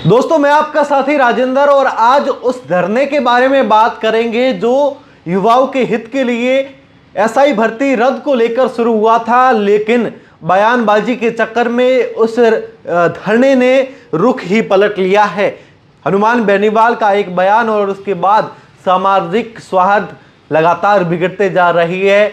दोस्तों, मैं आपका साथी राजेंद्र और आज उस धरने के बारे में बात करेंगे जो युवाओं के हित के लिए एसआई भर्ती रद्द को लेकर शुरू हुआ था, लेकिन बयानबाजी के चक्कर में उस धरने ने रुख ही पलट लिया है। हनुमान बेनीवाल का एक बयान और उसके बाद सामाजिक सौहार्द लगातार बिगड़ते जा रही है।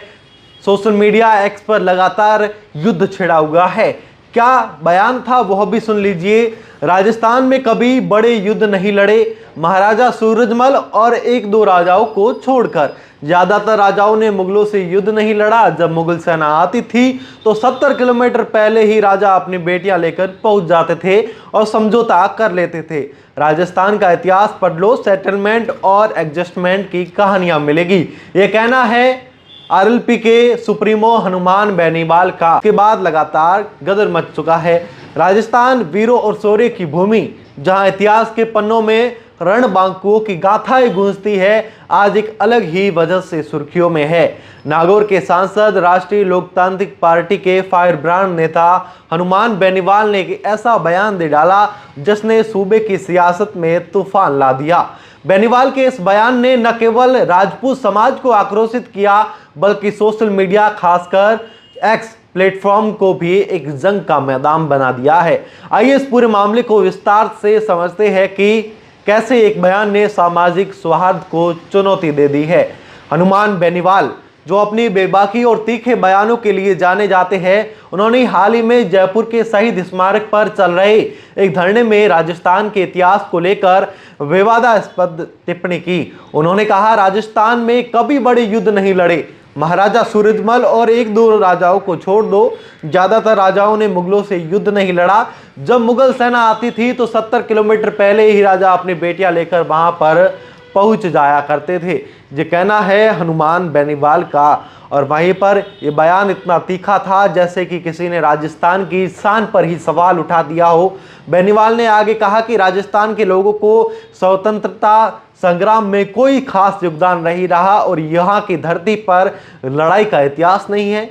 सोशल मीडिया एक्स पर लगातार युद्ध छिड़ा हुआ है। क्या बयान था वह भी सुन लीजिए। राजस्थान में कभी बड़े युद्ध नहीं लड़े, महाराजा सूरजमल और एक दो राजाओं को छोड़कर। ज्यादातर राजाओं ने मुगलों से युद्ध नहीं लड़ा। जब मुगल सेना आती थी तो 70 किलोमीटर पहले ही राजा अपनी बेटियां लेकर पहुंच जाते थे और समझौता कर लेते थे। राजस्थान का इतिहास पढ़ लो, सेटलमेंट और एडजस्टमेंट की कहानियां मिलेगी। ये कहना है आरएलपी के सुप्रीमो हनुमान बेनीवाल का। के बाद लगातार गदर मच चुका है। राजस्थान वीरों और शौर्य की भूमि, जहां इतिहास के पन्नों में रणबांकुओं की गाथाएं गूंजती है, आज एक अलग ही वजह से सुर्खियों में है। नागौर के सांसद, राष्ट्रीय लोकतांत्रिक पार्टी के फायर ब्रांड नेता हनुमान बेनीवाल ने एक ऐसा बयान दे डाला जिसने सूबे की सियासत में तूफान ला दिया। बेनीवाल के इस बयान ने न केवल राजपूत समाज को आक्रोशित किया, बल्कि सोशल मीडिया, खासकर एक्स प्लेटफॉर्म को भी एक जंग का मैदान बना दिया है। आइए इस पूरे मामले को विस्तार से समझते हैं कि कैसे एक बयान ने सामाजिक सौहार्द को चुनौती दे दी है। हनुमान बेनीवाल, जो अपनी बेबाकी और तीखे बयानों के लिए जाने जाते हैं, उन्होंने हाल ही में जयपुर के शहीद स्मारक पर चल रहे एक धरने में राजस्थान के इतिहास को लेकर विवादास्पद टिप्पणी की। उन्होंने कहा, राजस्थान में कभी बड़े युद्ध नहीं लड़े, महाराजा सूरजमल और एक दो राजाओं को छोड़ दो। ज्यादातर राजाओं ने मुगलों से युद्ध नहीं लड़ा। जब मुगल सेना आती थी तो 70 किलोमीटर पहले ही राजा अपनी बेटियां लेकर वहां पर पहुंच जाया करते थे। ये कहना है हनुमान बेनीवाल का। और वहीं पर यह बयान इतना तीखा था जैसे कि किसी ने राजस्थान की शान पर ही सवाल उठा दिया हो। बेनीवाल ने आगे कहा कि राजस्थान के लोगों को स्वतंत्रता संग्राम में कोई खास योगदान नहीं रहा और यहाँ की धरती पर लड़ाई का इतिहास नहीं है।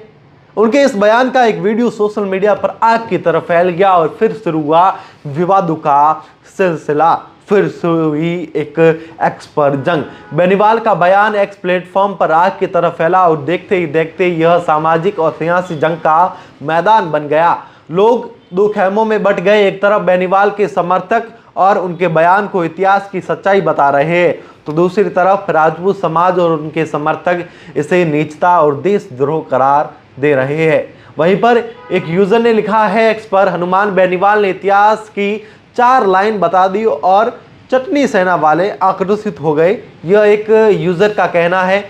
उनके इस बयान का एक वीडियो सोशल मीडिया पर आग की तरह फैल गया और फिर शुरू हुआ विवादों का सिलसिला। फिर हुई एक एक्स पर जंग। बेनीवाल का बयान एक्स प्लेटफॉर्म पर आग की तरह फैला और देखते ही देखते यह सामाजिक और सियासी जंग का मैदान बन गया। लोग दो खेमों में बट गए। एक तरफ बेनीवाल के समर्थक और उनके बयान को इतिहास की सच्चाई बता रहे हैं, तो दूसरी तरफ राजपूत समाज और उनके समर्थक इसे नीचता और देशद्रोह करार दे रहे हैं। वहीं पर एक यूजर ने लिखा है एक्स पर, हनुमान बेनीवाल ने इतिहास की 4 लाइन बता दी और चटनी सेना वाले आक्रोशित हो गए। यह एक यूजर का कहना है।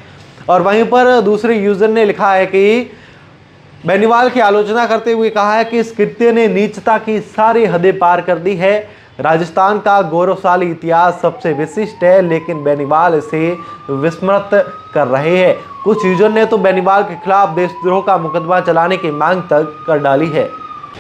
और वहीं पर दूसरे यूजर ने लिखा है कि बेनीवाल की आलोचना करते हुए कहा है कि इस कृत्य ने नीचता की सारी हदें पार कर दी है। राजस्थान का गौरवशाली इतिहास सबसे विशिष्ट है, लेकिन बेनीवाल इसे विस्मृत कर रहे हैं। कुछ यूजर ने तो बेनीवाल के खिलाफ देशद्रोह का मुकदमा चलाने की मांग तक कर डाली है।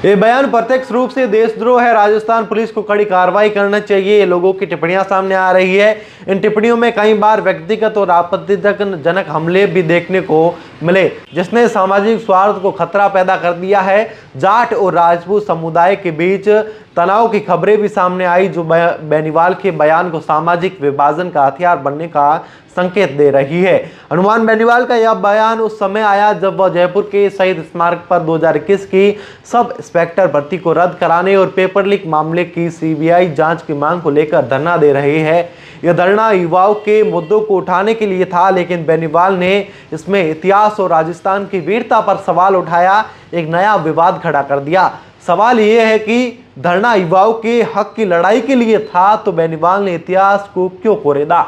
ये बयान प्रत्यक्ष रूप से देशद्रोह है। राजस्थान पुलिस को कड़ी कार्रवाई करना चाहिए। ये लोगों की टिप्पणियां सामने आ रही है। इन टिप्पणियों में कई बार व्यक्तिगत और आपत्तिजनक हमले भी देखने को मिले, जिसने सामाजिक स्वार्थ को खतरा पैदा कर दिया है। जाट और राजपूत समुदाय के बीच तनाव की खबरें भी सामने आई, जो बेनीवाल के बयान को सामाजिक विभाजन का हथियार बनने का संकेत दे रही है। हनुमान बेनीवाल का यह बयान उस समय आया जब वह जयपुर के शहीद स्मारक पर 2021 की सब इंस्पेक्टर भर्ती को रद्द कराने और पेपर लीक मामले की सीबीआई जांच की मांग को लेकर धरना दे रहे हैं। यह धरना युवाओं के मुद्दों को उठाने के लिए था, लेकिन बेनीवाल ने इसमें इतिहास और राजस्थान की वीरता पर सवाल उठाया, एक नया विवाद खड़ा कर दिया। सवाल यह है कि धरना युवाओं के हक की लड़ाई के लिए था, तो बेनीवाल ने इतिहास को क्यों कोरेदा?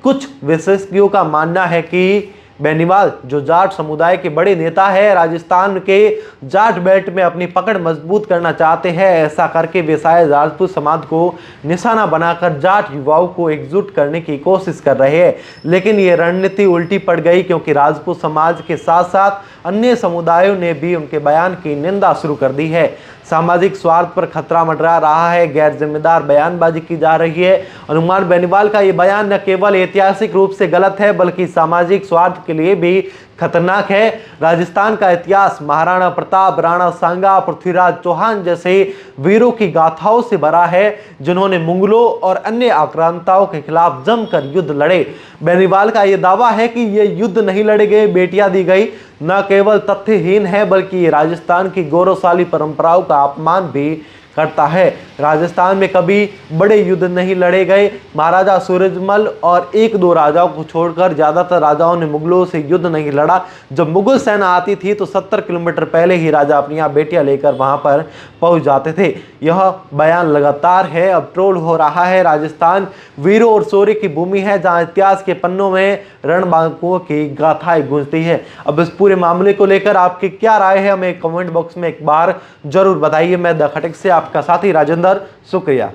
कुछ विशेषज्ञों का मानना है कि बेनीवाल, जो जाट समुदाय के बड़े नेता है, राजस्थान के जाट बेल्ट में अपनी पकड़ मजबूत करना चाहते हैं। ऐसा करके वे शायद राजपूत समाज को निशाना बनाकर जाट युवाओं को एकजुट करने की कोशिश कर रहे हैं। लेकिन ये रणनीति उल्टी पड़ गई, क्योंकि राजपूत समाज के साथ साथ अन्य समुदायों ने भी उनके बयान की निंदा शुरू कर दी है। सामाजिक स्वार्थ पर खतरा मंडरा रहा है, गैर जिम्मेदार बयानबाजी की जा रही है। हनुमान बेनीवाल का ये बयान न केवल ऐतिहासिक रूप से गलत है बल्कि सामाजिक स्वार्थ के लिए भी खतरनाक है। राजस्थान का इतिहास महाराणा प्रताप, राणा सांगा, पृथ्वीराज चौहान जैसे वीरों की गाथाओं से भरा है जिन्होंने मुगलों और अन्य आक्रांताओं के खिलाफ जमकर युद्ध लड़े। बेनीवाल का यह दावा है कि ये युद्ध नहीं लड़े गए, बेटियां दी गई, न केवल तथ्यहीन है बल्कि ये राजस्थान की गौरवशाली परंपराओं का अपमान भी करता है। राजस्थान में कभी बड़े युद्ध नहीं लड़े गए। महाराजा सूरजमल और एक दो राजाओं को छोड़कर ज्यादातर राजाओं ने मुगलों से युद्ध नहीं लड़ा। जब मुगल सेना आती थी तो 70 किलोमीटर पहले ही राजा अपनी बेटियां लेकर वहां पर पहुंच जाते थे। यह बयान लगातार है, अब ट्रोल हो रहा है। राजस्थान वीरों और शौर्य की भूमि है जहां इतिहास के पन्नों में रणबांकुओं की गाथाएं गूंजती है। अब इस पूरे मामले को लेकर आपकी क्या राय है, हमें कमेंट बॉक्स में एक बार जरूर बताइए। मैं द खटक से आपका साथी राजेंद्र, शुक्रिया।